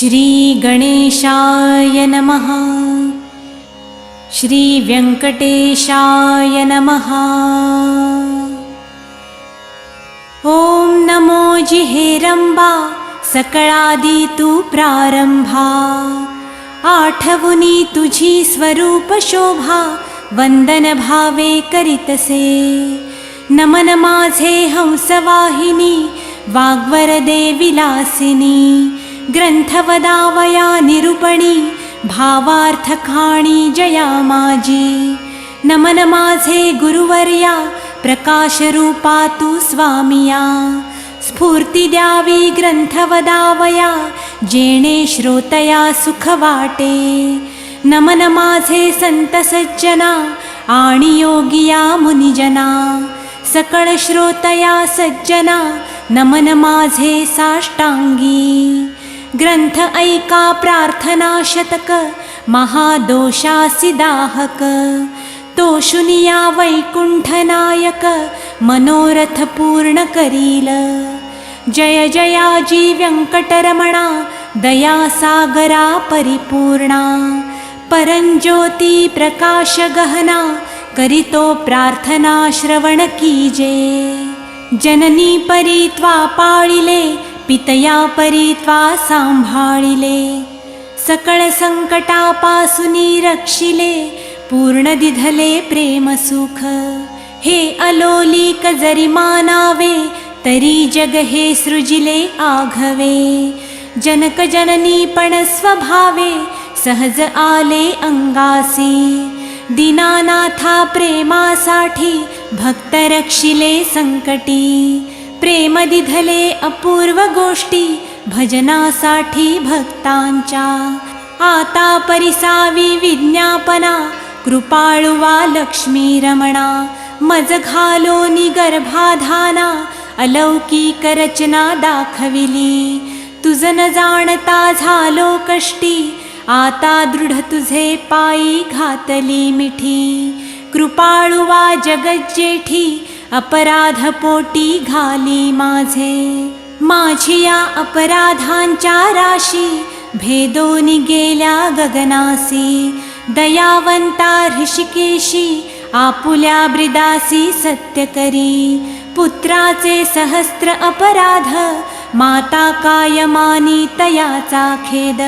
श्री गणेशाय नमः। श्री व्यंकटेशाय नमः। ओम नमो जिहेरंबा सकळादी तू प्रारंभा। आठवुनी तुझी स्वरूप शोभा वंदन भावे करीतसे। नमन माझे हंसवाहिनी वाग्वरदे विलासिनी। ग्रंथवदावया निरूपणी भावार्थ खाणी जया माझी। नमन माझे गुरुवर्या प्रकाश रूपा तू स्वामिया। स्फूर्ती द्यावी ग्रंथवदावया जेणे श्रोतया सुख वाटे। नमन माझे संत सज्जना आणि योगिया मुनिजना। सकळ श्रोतया सज्जना नमन माझे साष्टांगी। ग्रंथ ऐका प्रार्थना शतक महादोषासी दाहक। तो शुनिया वैकुंठ नायक मनोरथ पूर्ण करील। जय जयाजी व्यंकटरमणा दया सागरा परिपूर्णा। परंज्योती प्रकाश गहना करितो प्रार्थना श्रवण कीजे। जननी परी त्वा पाळिले पितया परी त्वा सांभाळिले। सकळ संकटापासुनी रक्षिले पूर्ण दिधले प्रेम सुख। हे अलोलिक जरी मानावे तरी जग हे सृजिले आघवे। जनक जननी पण स्वभावे सहज आले अंगासी। दीनानाथा प्रेमासाठी भक्त रक्षिले संकटी। प्रेम दिधले अपूर्व गोष्टी भजनासाठी भक्तांच्या। आता परिसावी विज्ञापना कृपाळुवा लक्ष्मी रमणा। मज घालोनी गर्भाधाना अलौकिक रचना दाखविली। तुझ न जाणता झालो कष्टी आता दृढ तुझे पायी घातली मिठी। कृपाळुवा जगज्जेठी अपराध पोटी घाली माझे। माझी या अपराधांच्या राशी भेदोनी गेल्या गगनासी। दयावंता ऋषिकेशी आपुल्या ब्रिदासी सत्य करी। पुत्राचे सहस्त्र अपराध माता काय मानी तयाचा खेद।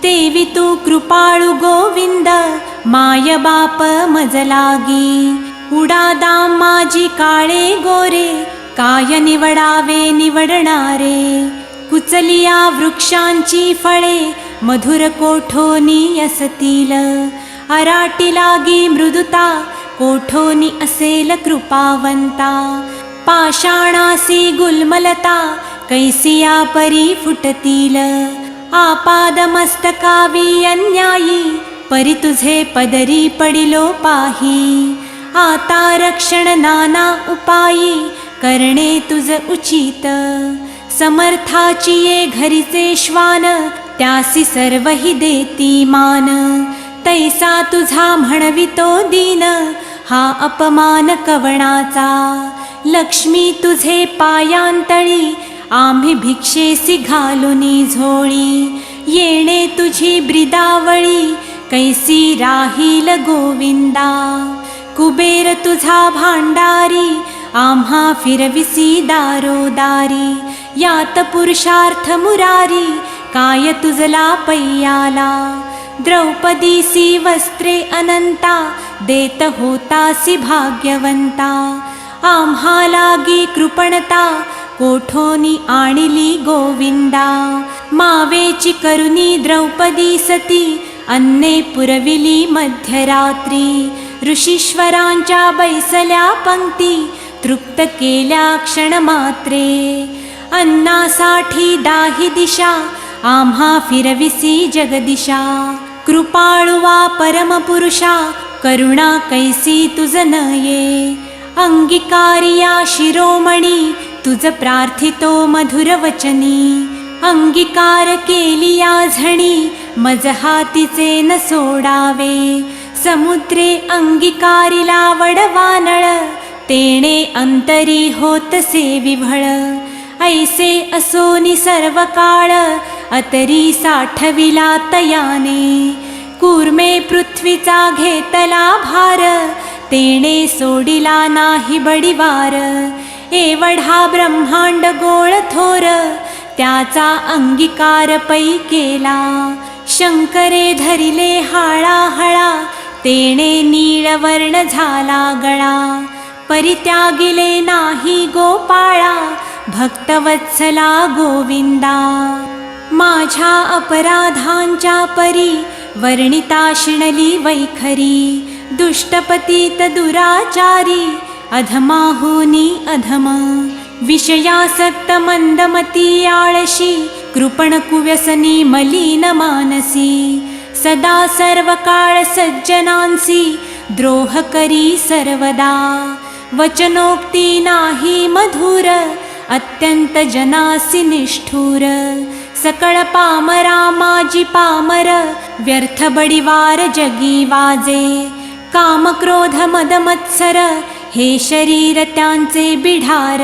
तेवी तू कृपाळू गोविंद माय बाप मज लागी। उडादाम माझी काळे गोरे काय निवडावे निवडणारे। कुचलिया वृक्षांची फळे मधुर कोठोनी असतील। अराटी लागी मृदुता कोठोनी असेल कृपावंता। पाषाणासी गुलमलता कैसिया परी फुटतील। आपाद मस्तकावी अन्यायी परी तुझे पदरी पडिलो पाही। आता रक्षण नाना उपायी करणे तुझ उचित। समर्थाची ये घरीचे श्वान त्यासी सर्व ही देती मान। तैसा तुझा म्हणवितो दीन हा अपमान कवणाचा। लक्ष्मी तुझे पायांतळी आम्ही भिक्षेसी घालुनी झोळी। येणे तुझी ब्रिदावळी कैसी राहील गोविंदा। कुबेर तुझा भांडारी आम्हा फिरविसी दारोदारी। यात पुरुषार्थ मुरारी काय तुझला पैयाला। द्रौपदीसी वस्त्रे अनंता देत होतासी भाग्यवंता। आम्हा लागी कृपणता कोठोनी आणिली गोविंदा। मावेची करुणी द्रौपदी सती अन्ने पुरविली मध्यरात्री। ऋषीश्वरांच्या बैसल्या पंक्ती तृप्त केल्या क्षणमात्रे। अन्नासाठी दाही दिशा आम्हा फिरविसी जगदिशा। कृपाळुवा परमपुरुषा करुणा कैसी तुझ नये। अंगीकारिया शिरोमणी तुझ प्रार्थितो मधुर वचनी। अंगीकार केलिया झणी मज हातीचे न सोडावे। समुद्रे अंगीकारिला वडवानळ तेणे अंतरी होतसे विभळ। ऐसे असोनी सर्व काळ अतरी साठविला तयाने. कूर्मे पृथ्वीचा घेतला भार, तेणे सोडिला नाही बडिवार. एवढा ब्रह्मांड गोळ थोर, त्याचा अंगीकार पै केला. शंकरे धरिले हाळाहळा, तेणे नीळवर्ण झाला गळा. परित्यागिले नाही गोपाळा, भक्तवत्सला गोविंदा. माझ्या अपराधांच्या परी, वर्णिता शिणली वैखरी. दुष्टपतीत दुराचारी, अधमाहुनी अधम. विषयासक्त मंदमती आळशी, कृपण कुव्यसनी मलिन मानसी. सदा सर्व काळ सज्जनांसी, द्रोह करी सर्वदा. वचनोक्ती नाही मधुर, अत्यंत जनासी निष्ठुर. सकळ पामरा माझी पामर, व्यर्थ बडिवार जगी वाजे. काम क्रोध मद मत्सर, हे शरीर त्यांचे बिढार.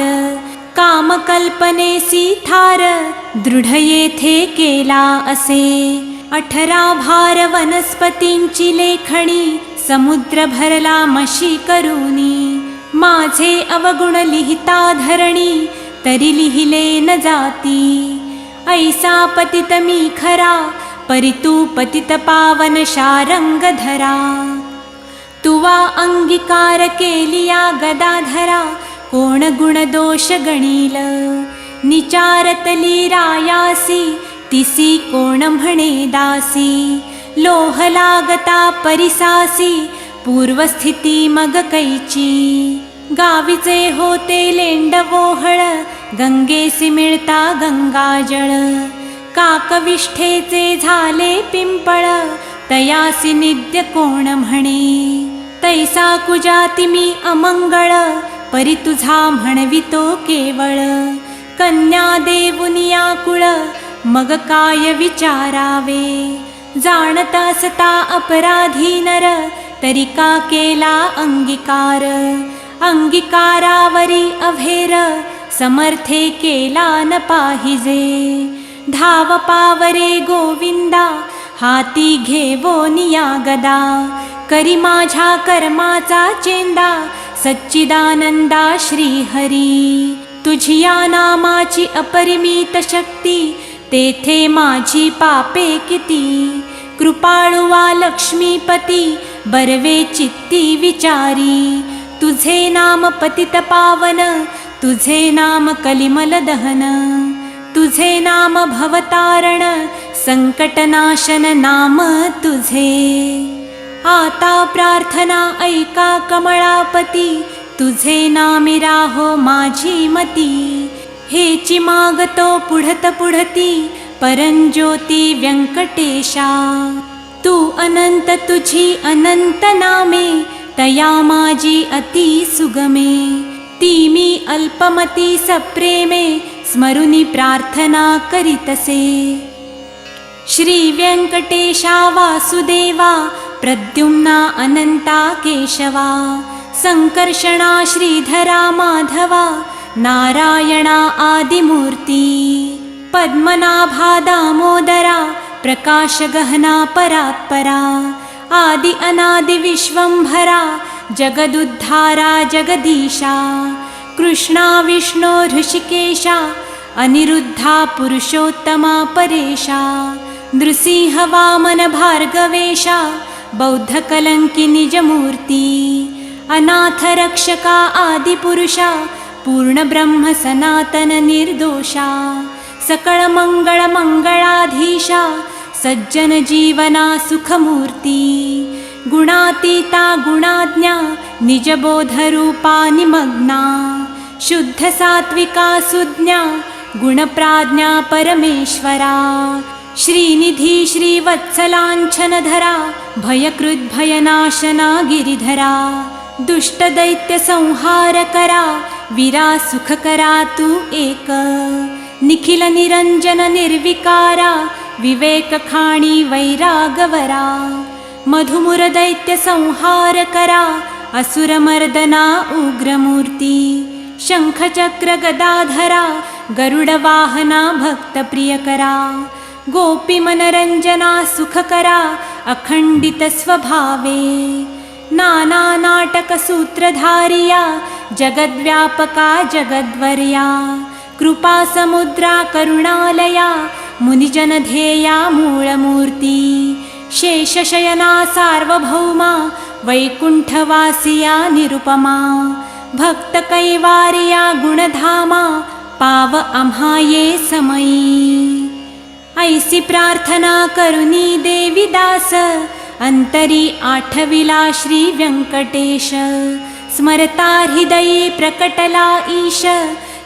काम कल्पनेसी थार, दृढ येथे केला असे. 18 भार वनस्पतींची लेखणी, समुद्र भरला मशी करूनी. माझे अवगुण लिहिता धरणी, तरी लिहिले न जाती. ऐसा पतित मी खरा, परितू पतित पावन शारंग धरा. तुवा अंगीकार केलिया गदाधरा, कोण गुण दोष गणील. निचारतली रायासी, तिसी कोण म्हणे दासी. लोह लागता परिसासी, पूर्वस्थिती मग कैची. गावीचे होते लेंडवोहळ, गंगेसी मिळता गंगाजळ. काकविष्ठेचे झाले पिंपळ, तयासी निद्य कोण म्हणे. तैसा कुजाती मी अमंगळ, परी तुझा म्हणवितो केवळ. कन्या देवुनिया कुळ, मग काय विचारावे. जाणता सता अपराधी नर, तरी का केला अंगीकार. अंगीकारावरी अभेर, समर्थे केला न पाहिजे. धाव पावरे गोविंदा, हाती घेवोनिया गदा. करी माझ्या कर्माचा चेंदा, सच्चिदानंदा श्रीहरी. तुझिया नामाची अपरिमित शक्ती, तेथे माझी पापे किती. कृपाळुवा लक्ष्मीपती, बरवे चित्ती विचारी. तुझे नाम पतित पावन, तुझे नाम कलिमल दहन. तुझे नाम भवतारण, संकटनाशन नाम तुझे. आता प्रार्थना ऐका कमळापती, तुझे नामी राहो माझी मती. हेची मागतो पुढत पुढती, परंज्योती व्यंकटेशा. तू अनंत तुझी अनंत नामे, तया माझी अति सुगमे. ती मी अल्पमती सप्रेमे, स्मरुनी प्रार्थना करीतसे. श्री व्यंकटेशा वासुदेवा, प्रद्युम्ना अनंता केशवा. संकर्षणा श्रीधरा माधवा, नारायणा आदिमूर्ती. पद्मनाभा दामोदरा, प्रकाश गहना परात्परा. आदि अनादि विश्वंभरा, जगदुद्धारा जगदीशा. कृष्णा विष्णो ऋषिकेशा, अनिरुद्धा पुरुषोत्तमा परेशा. नृसिंह वामन भार्गवेशा, बौद्ध कलंकी निजमूर्ती. अनाथ रक्षका आदिपुरुषा, पूर्ण ब्रह्म सनातन निर्दोषा. सकळ मंगळ मंगळाधीशा, सज्जन जीवना सुखमूर्ती. गुणातीता गुणाज्ञा, निजबोधरूपा निमग्ना. शुद्ध सात्विका सुज्ञा, गुणप्राज्ञा परमेश्वरा. श्रीनिधी श्रीवत्सलांछनधरा, भयकृद्भयनाशना गिरिधरा. दुष्टदैत्य संहार करा, वीरा सुख करा तू एक. निखिल निरंजन निर्विकारा, विवेक खाणी वैरागवरा. मधुमुर दैत्य संहार करा, असुरमर्दना उग्रमूर्ती. शंखचक्र गदाधरा, गरुडवाहना भक्तप्रियकरा. गोपी मनरंजना सुखकरा अखंडित स्वभावे नाना नाटक सूत्रधारिया जगद्व्यापका जगद्वर्या कृपा समुद्रा करुणालया मुनिजनध्येया मूलमूर्ती शेषशयना सार्वभौमा वैकुंठवासिया निरुपमा भक्तकैवार्या गुणधामा पाव आम्हा ये समयी ऐसी प्रार्थना करुनी देवी दास अंतरी आठविला श्री व्यंकटेश स्मरता हृदयी प्रकटला ईश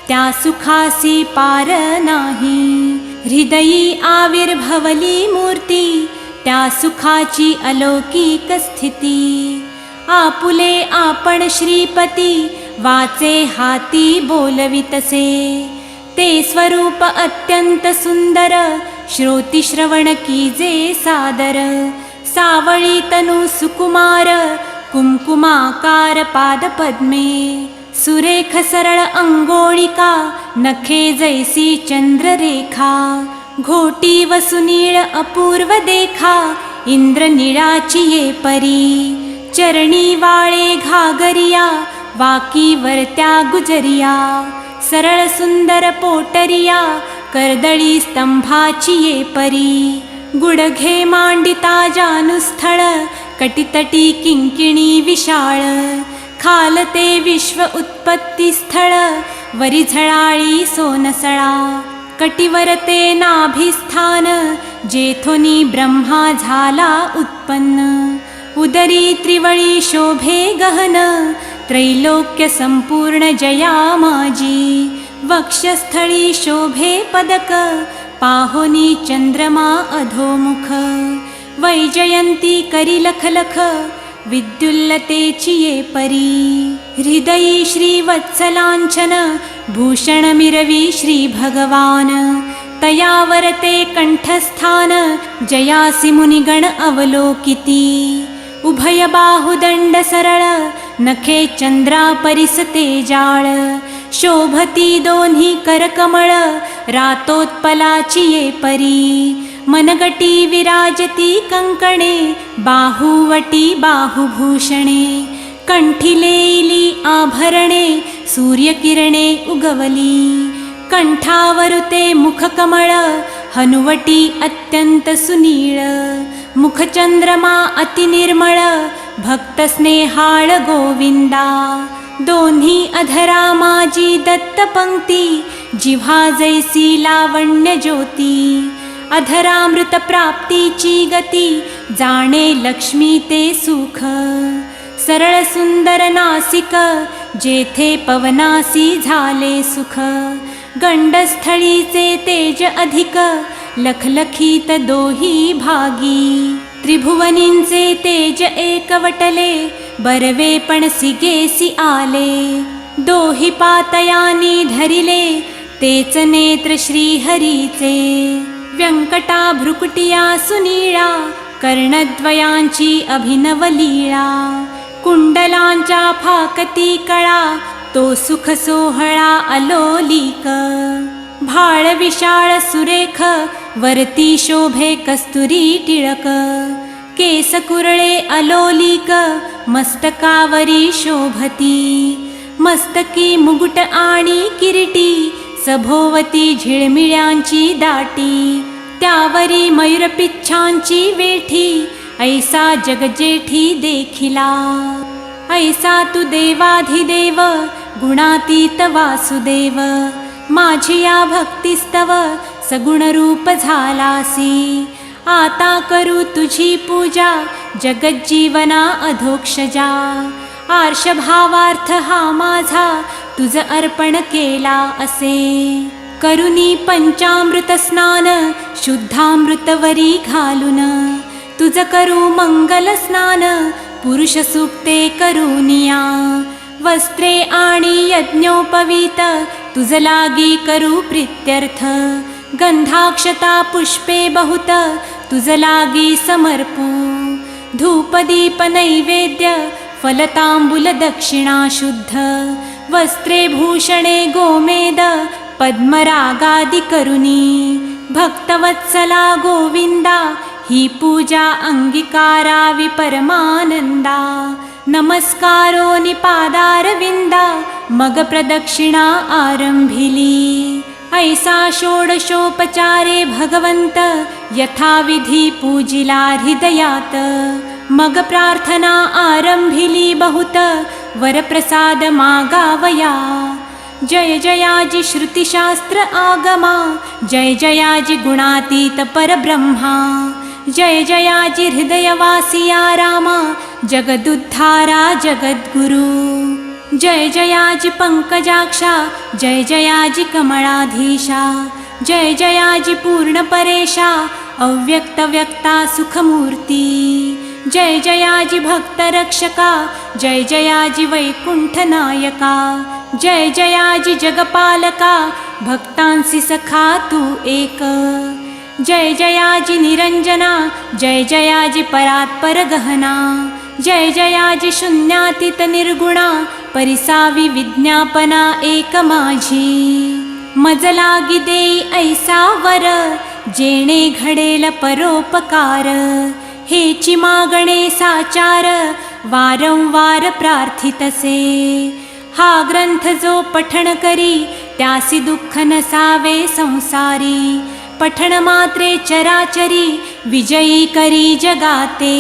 त्या सुखासी पार नाही हृदयी आविर्भवली मूर्ती त्या सुखाची अलौकिक स्थिती आपुले आपण श्रीपती वाचे हाती बोलवितसे ते स्वरूप अत्यंत सुंदर श्रोती श्रवण कीजे सादर सावळी तनु सुकुमार कुंकुमाकार पादपद्मे सुरेख सरळ अंगोळिका नखे जैसी चंद्ररेखा घोटी व सुनीळ अपूर्व देखा इंद्रनीळाची ये परी चरणी वाळे घागरिया वाकी वरत्या गुजरिया सरळ सुंदर पोटरिया कर्दळी स्तंभाची ये परी गुडघे मांडिता जानुस्थळ कटितटी किंकिणी विशाळ खालते विश्व उत्पत्ती स्थळ वरी झळाळी सोनसळा कटिवरते नाभिस्थान जेथोनी ब्रह्मा झाला उत्पन्न उदरी त्रिवळी शोभे गहन त्रैलोक्य संपूर्ण जया माझी वक्षस्थळी शोभे पदक पाहोनी चंद्रमा अधोमुख वैजयंती करी लखलख विद्युल्लतेची ये परी हृदयी श्रीवत्सलांछन भूषण मिरवी श्री भगवान तयावरते कंठस्थान जयासी मुनिगण अवलोकिती उभय बाहुदंड सरळ नखे चंद्रा परिसते जाळ शोभती दोन्ही करकमळ रातोत्पलाची ये परी मनगटी विराजती कंकणे बाहुवटी बाहुभूषणे कंठिलेली आभरणे सूर्यकिरणे उगवली कंठावरुते मुखकमळ हनुवटी अत्यंत सुनीळ मुखचंद्रमा अतिनिर्मळ भक्तस्नेहाळ गोविंदा दोन्ही अधरा माझी दत्तपंक्ती जिव्हा जैसी लावण्य ज्योती अधरामृत प्राप्तीची गती जाणे लक्ष्मी ते सुख सरळ सुंदर नासिक जेथे पवनासी झाले सुख गंडस्थळीचे तेज अधिक लखलखीत दोही भागी त्रिभुवनींचे तेज एकवटले बरवे पण सिगेसी आले दोही पातयानी धरिले तेच नेत्र श्रीहरीचे व्यंकटा भ्रुकुटिया सुनीळा कर्णद्वयांची अभिनव लीळा कुंडलांच्या फाकती कळा तो सुख सोहळा अलोलिक भाळ विशाळ सुरेख वरती शोभे कस्तुरी टिळक केस कुरळे अलोलिक मस्तकावरी शोभती मस्तकी मुकुट आणि किरीटी सभोवती झिळमिळ्यांची दाटी त्यावरी मयूरपिच्छांची वेठी ऐसा जगजेठी देखिला ऐसा तू देवाधिदेव गुणातीत वासुदेव माझी या भक्तिस्तव सगुणरूप झालासी आता करू तुझी पूजा जगज्जीवना अधोक्षजा आर्षभावार्थ हा माझा तुझ अर्पण केला असे करुनी पंचामृत स्नान शुद्धामृतवरी घालून तुझ करू मंगल स्नान पुरुष सुक्ते करूनिया वस्त्रे आणि यज्ञोपवीत तुझ लागी करू प्रीत्यर्थ गंधाक्षता पुष्पे बहुत तुझ लागी समर्पू धूपदीप नैवेद्य फलतांबुल दक्षिणा शुद्ध वस्त्रे भूषणे गोमेद पद्मरागादि करुनी भक्तवत्सला गोविंदा ही पूजा अंगीकारावी परमानंदा नमस्कारो निपादारविंदा मग प्रदक्षिणा आरंभिली ऐसा षोडशोपचारे भगवंत यथाविधी पूजिला हृदयात मग प्रार्थना आरंभिली बहुत वरप्रसाद मागावया जय जयाजी श्रुतिशास्त्र आगमा जय जयाजी गुणातीत परब्रह्मा जय जयाजी हृदयवासिया रामा जगदुद्धारा जगद्गुरु जय जयाजी पंकजाक्षा जय जयाजी कमळाधीशा जय जयाजी पूर्णपरेशा अव्यक्तव्यक्ता सुखमूर्ती जय जयाजी भक्तरक्षका जय जयाजी वैकुंठनायका जय जयाजी जगपालका भक्तांसी सखा तू एक जय जयाजी निरंजना जय जयाजी परात्पर गहना जय जयाजी शून्यातीत निर्गुणा परिसावी विज्ञापना एक माझी मज लागी देई ऐसा वर जेणे घडेल परोपकार हेची मागणे साचार वारंवार प्रार्थितसे हा ग्रंथ जो पठण करी त्यासी दुःख नसावे संसारी पठण मात्रे चराचरी विजयी करी जगाते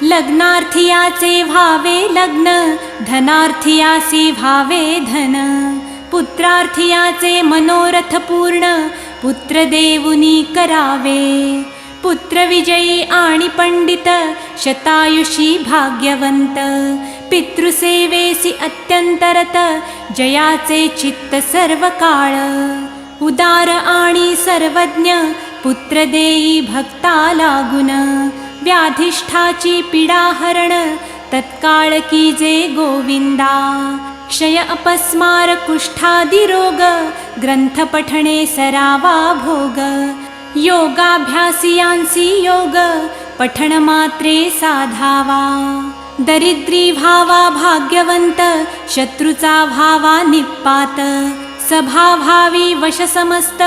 लग्नार्थियाचे व्हावे लग्न धनार्थियासी व्हावे धन पुत्रार्थियाचे मनोरथ पूर्ण पुत्र देऊनी करावे पुत्र विजयी आणि पंडित शतायुषी भाग्यवंत पितृसेवेसी अत्यंतरत जयाचे चित्त सर्व काळ उदार आणि सर्वज्ञ पुत्र देई भक्ता लागुन व्याधिष्ठाची पीडाहरण तत्काळ कीजे गोविंदा क्षय अपस्मार कुष्ठादी रोग ग्रंथ पठणे सरावा भोग योगाभ्यासियांसी योग पठण मात्रे साधावा दरिद्री भावा भाग्यवंत शत्रुचा भावा निपात सभाभावी वश समस्त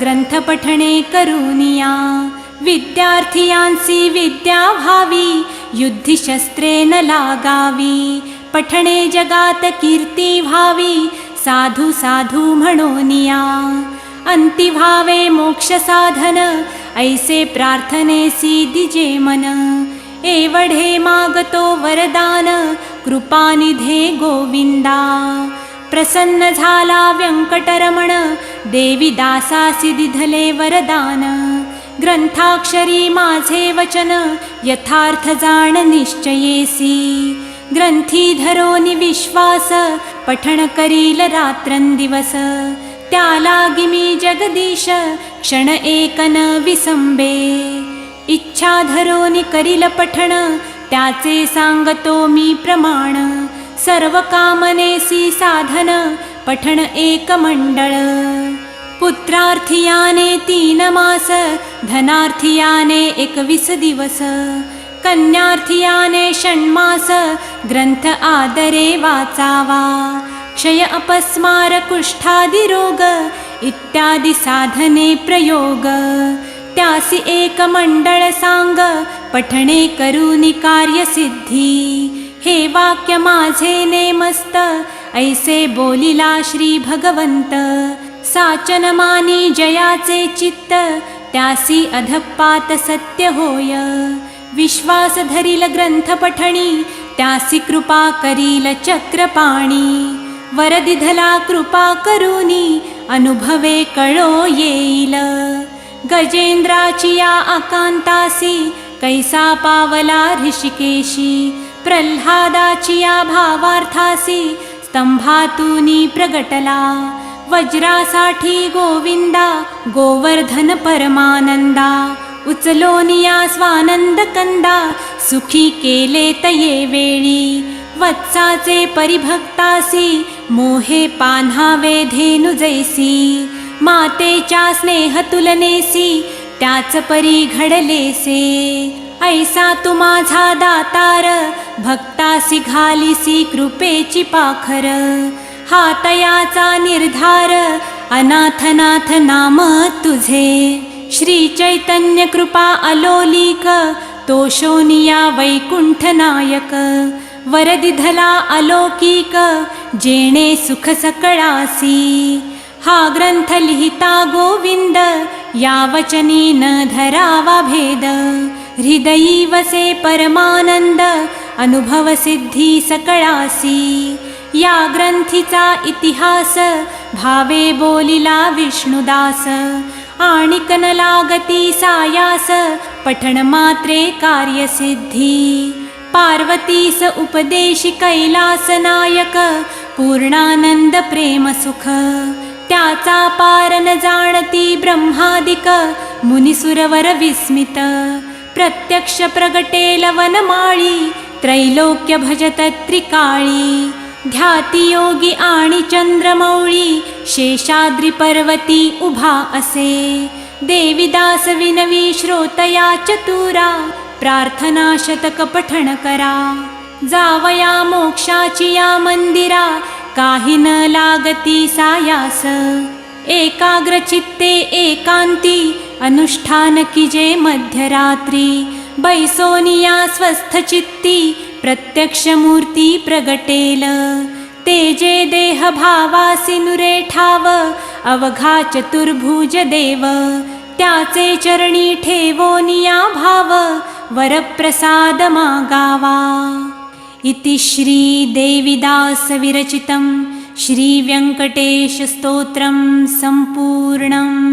ग्रंथ पठणे करुनिया विद्यार्थियांसी विद्या भावी युद्धिशस्त्रे न लागावी पठणे जगात कीर्ती भावी साधू साधू म्हणोनिया अंती भावे मोक्ष साधन ऐसे प्रार्थनेसी दिजे मन एवढे मागतो वरदान कृपानिधे गोविंदा प्रसन्न झाला व्यंकटरमण देवी दासासी दिधले वरदान ग्रंथाक्षरी माझे वचन यथार्थ जाण निश्चयेसी ग्रंथी धरोनी विश्वास पठण करील रात्रंदिवस त्या लागी मी जगदीश क्षण एक न विसंबे इच्छा धरोनी करील पठण त्याचे सांगतो मी प्रमाण सर्व कामनेसी साधन पठण एक मंडळ पुत्रार्थियाने 3 मास धनार्थियाने 21 दिवस कन्यार्थियाने 6 मास ग्रंथ आदरे वाचावा क्षय अपस्मार कुष्ठादी रोग इत्यादी साधने प्रयोग त्यासी एक मंडळ सांग पठणे करूनी कार्यसिद्धी हे वाक्य माझे नेमस्त ऐसे बोलिला श्री भगवंत साचन मानी जयाचे चित्त त्यासी अधपात सत्य होय विश्वास धरील ग्रंथ पठणी त्यासी कृपा करील चक्रपाणी वरदिधला कृपा करूनी अनुभवे कळो येईल गजेंद्राची या आकांतासी कैसा पावला ऋषिकेशी प्रल्हादाची या भावार्थासी स्तंभातूनी प्रगटला वज्रासाठी गोविंदा गोवर्धन परमानंदा उचलोनिया स्वानंद कंदा सुखी केले तये वेळी वत्साचे परिभक्तासी मोहे पान्हावे धेनु जैसी मातेच्या स्नेह तुलनेसी त्याच परी घडलेसे ऐसा तू माझा दातार भक्तासी घालीसी कृपेची पाखर हा तयाचा निर्धार अनाथनाथ नाम तुझे. श्री चैतन्य कृपा अलोलिक तोषोनिया वैकुंठ नायक. वरदिधला अलौकिक जेणे सुख सकळासी. हा ग्रंथ लिहिता गोविंद या वचनी न धरावा भेद. हृदयी वसे परमानंद अनुभव सिद्धी सकळासी. या ग्रंथीचा इतिहास भावे बोलिला विष्णुदास. आणिक न लागती सायास पठण मात्रे कार्यसिद्धी. पार्वतीस उपदेशी कैलास नायक पूर्णानंद प्रेम सुख. त्याचा पार न जाणती ब्रह्मादिक मुनिसुरवर विस्मित. प्रत्यक्ष प्रगटेल वनमाळी त्रैलोक्य भजत त्रिकाळी. ध्याती योगी आणि चंद्रमौळी शेषाद्री पर्वती उभा असे. देवीदास विनवी श्रोतया चतुरा प्रार्थना शतक पठण करा. जावया मोक्षाची या मंदिरा काही न लागती सायास. एकाग्र चित्ते एकांती अनुष्ठान कीजे मध्यरात्री. बैसोनिया स्वस्थ चित्ती प्रत्यक्ष मूर्ती प्रगटेल. तेजे देह भावासी नुरे ठाव अवघा चतुर्भुज देव. त्याचे चरणी ठेवोनिया भाव वरप्रसाद मागावा. इति श्री देविदास विरचितं श्री व्यंकटेश स्तोत्रं संपूर्णम्.